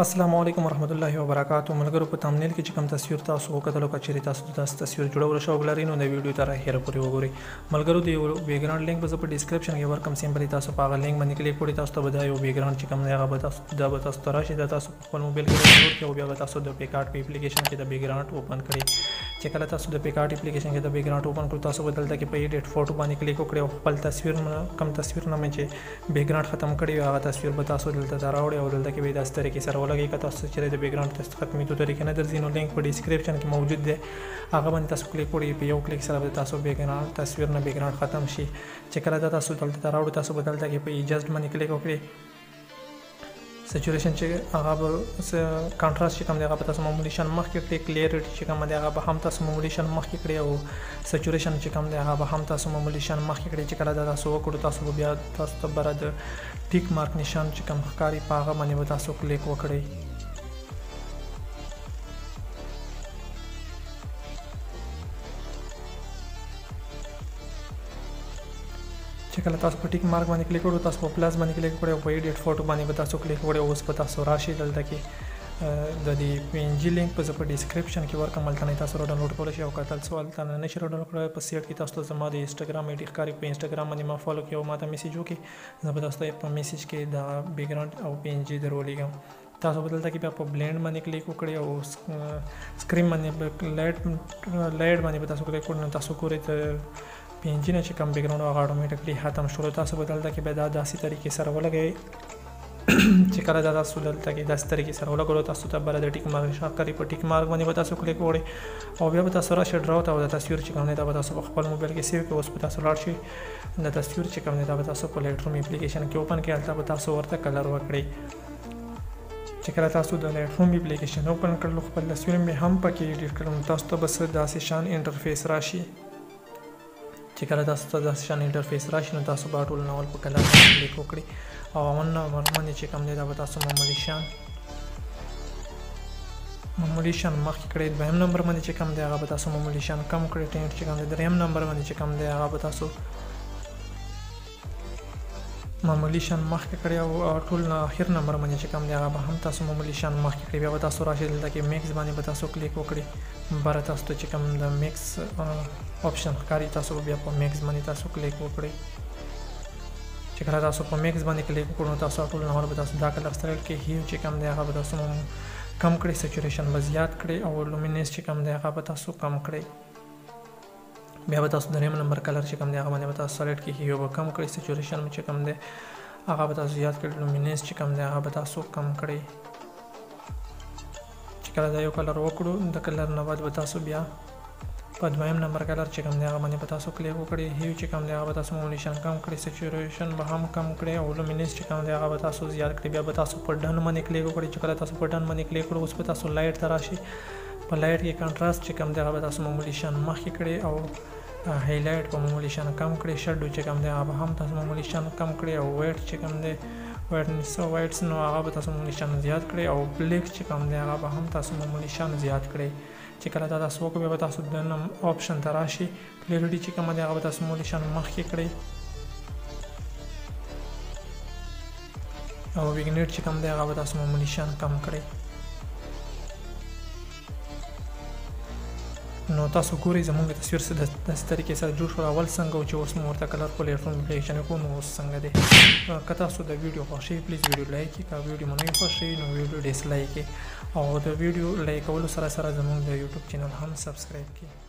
السلام علیکم ورحمت الله وبرکاتہ ملګرو په تامنیل کې چې کوم تصویر تاسو وکړلو کچېرې تاسو د تصویر جوړول شوق لرئ نو د ویډیو تر اخره پورې وګورئ ملګرو د بیک ګراوند لینک به په ډسکرپشن کې ورکم سیمپلی تاسو په هغه لینک باندې کلیک کړئ تاسو ته به دا یو بیک ګراوند چې کوم دی هغه به تاسو ته راشي دا تاسو خپل موبایل کې ډاونلوډ کړئ او بیا به تاسو د PicsArt په اپلیکیشن کې د بیک ګراوند اوپن کړئ چې کله تاسو د PicsArt اپلیکیشن کې د بیک ګراوند اوپن کړئ تاسو به دلته کې په ایډیټ فوټو باندې کلیک وکړئ او خپل تصویر کم تصویر نه چې بیک ګراوند ختم کړی هغه تصویر به تاسو دلته راوړئ او دلته کې به داسې طریقې سره ولګئ که تاسو چې د بیک ګراوند تاسو ختمېدو طریقې نه درځي نو لینک په ډسکرپشن کې موجود دی هغه باندې تاسو کلیک کړئ په یو کلیک سره به تاسو بیک ګراوند تصویر نه بیک ګراوند ختم شي چې کله دا تاسو دلته راوړئ تاسو به دلته کې په ایجاست باندې کلیک وکړئ سچوریشن چې هغه به کانټراسټ چې کوم دی هغه به تاسو معمولی شان مخکې کړئ کلیئرټي چې کوم دی هغه به هم تاسو معمولی شان مخکې کړئ او سچوریشن چې کوم دی هغه به هم تاسو معمولی شان مخکې کړئ چې کله دا تاسو وکړو تاسو به بیا تاسو ته بره د ټیک مارک نشان چې کوم ښکاري په هغه باندې به تاسو کلیک وکړئ چې کله تاسو په ټیک مارک باندې کلیک کړئ تاسو په پلس باندې کلیک کړئ او په ایډیټ فوټو باندې به تاسو کلیک کړئ اوس به تاسو راشي دلته کې د دې PNG لینک په ډسکرپشن کې ورکوم هلته نه تاسو راډاونلوډ کولی شئ او که تاسو هلته نشئ راډاونلوډ کړی په سیټ کې تاسو ته زما د انسټاګرام آی ډي ښکاري په انسټاګرام باندې ما فالو کړئ او ما ته میسیج وکړئ زه به تاسو ته په میسیج کې د بیک ګراوند او PNG درولېږم تاسو به دلته کې بیا په بلینډ باندې کلیک وکړئ او سکرین باندې لایټ باندې به تاسو کلیک کړئ نو تاسو ګورئ د PNG نه چې کوم بیک ګراوند هغه اټومیټیکلی ختم شول تاسو به دلته کې بیا دا داسې طریقې سره ولګئ چې کله دا تاسو دلته کې داسې طریقې سره ولګولو تاسو ته بله د ټیک مارک نشان ښکاري په ټیک مارک باندې به تاسو کلیک وکړئ او بیا به تاسو راشئ ډراو ته او د تصویر چې کوم دی دا به تاسو په خپل موبایل کې سیو کړئ اوس به تاسو لاړ شئ د تصویر چې کوم دی دا به تاسو په لایټ روم اپلیکیشن کې اوپن کړئ هلته به تاسو ورته کلر ورکړئ چې کله تاسو د لایټ روم اپلیکیشن اوپن کړلو خپل تصویر مې هم پکې ایډیټ کړم تاسو ته بس داسې شان انټرفیس راشي چې کله تاسو ته داسې شان انټرفیس راشي نو تاسو به ټول ناول په کلر باندې کلیک وکړئ او اول نمبر باندې چې کوم دی دا به تاسو معمولی شان مخکې کړئ دویم نمبر باندې چې کوم دی هغه به تاسو معمولی شان کم کړئ ټینټ چې کوم دی دریم نمبر باندې چې کوم دی هغه به تاسو معمولی شان مخکې کړئ او ټول اخر نمبر باندې چې کوم دی هغه به هم تاسو معمولی شان مخکې کړئ بیا به تاسو راشئ دلته کې میکس باندې به تاسو کلیک وکړئ بره تاسو ته چې کوم د میکس آپشن ښکاري تاسو به بیا په میکس باندې تاسو کلیک وکړئ چې کله تاسو په میکس باندې کلیک وکړو نو تاسو ټول ناول به تاسو دا کلر سلیکټ کړئ هیو چې کوم دی هغه به تاسو کم کړئ سچوریشن به زیات کړئ او لومینس چې کوم دی هغه به تاسو کم کړئ بیا به تاسو دریم نمبر کلر چې کوم دی هغه باندې به تاسو سلیکټ کړئ هیو به کم کړئ سچوریشن چې کوم دی هغه به تاسو زیات کړئ لومینس چې کوم دی هغه به تاسو کم کړئ چې کله دا یو کلر وکړو د کلر نه بعد به تاسو بیا په دویم نمبر کلر چې کوم دی هغه باندې به تاسو کلیک وکړئ هیو چې کوم دی هغه به تاسو معمولی شان کم کړئ سچوریشن به هم کم کړئ او لومینس چې کوم دی هغه به تاسو زیات کړئ بیا به تاسو په ډن باندې کلیک وکړئ چې کله تاسو په ډن باندې کلیک کړئ اوس به تاسو لایټ ته راشئ په لایټ کې کانټراسټ چې کوم دی هغه به تاسو معمولی شان مخکې کړئ او هایلایټ په معمولی شان کم کړئ شډو چې کوم دی هغه به هم تاسو معمولی شان کم کړئ او وایټ چې کوم دی وایټس نو هغه به تاسو معمولی شان زیات کړئ او بلیک چې کوم دی هغه به هم تاسو معمولی شان زیات کړئ چې کله دا تاسو وکړئ بیا به تاسو د نم آپشن ته راشئ کلیئرټي چې کومه دی هغه به تاسو معمولی شان مخکې کړئ او ویګنیټ چې کوم دی هغه به تاسو معمولی شان کم کړئ نو تاسو ګورئ زموږ تصویر داسې طریقې سره جوړ شو اول څنګه و چې اوس مو ورته کلر په لایټ روم اپلیکیشن وکړو نو اوس څنګه دی که تاسو د ویډیو خوښ شوي پلیز ویډیو لایک کړئ که ویډیو مو نه وي خوښ شوي نو ویډیو ډسلایک کړئ او د ویډیو لایک کولو سره سره زموږ د یوټیوب چینل هم سبسکریب کړئ